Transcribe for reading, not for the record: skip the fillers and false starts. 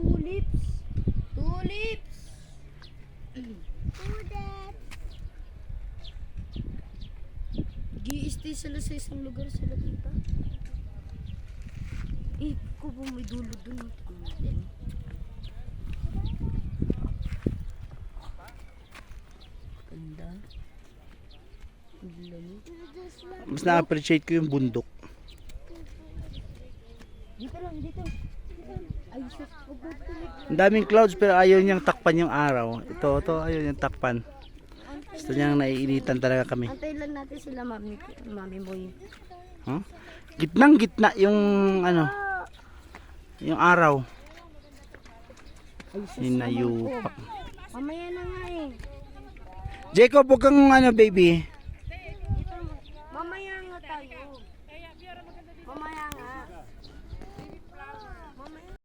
tulips. Tulips. Gi-stay sila sa isang lugar sila dito. Eh, ko po may dulo dun. Tingnan natin. Ganda. Ang lamig. Mas na-appreciate ko yung bundok. Dito lang, dito. Ay, sus. Ang daming clouds pero ayaw niyang takpan yung araw. Ito, ayaw niyang takpan. Gusto niyang naiinitan talaga kami. Antay lang natin sila, Mami Boy. Huh? Gitnang gitna yung ano, yung araw. Ay, sus. Hinayupak. Mamaya na nga eh. Jacob, huwag kang ano baby. Mamaya nga tayo. Mamaya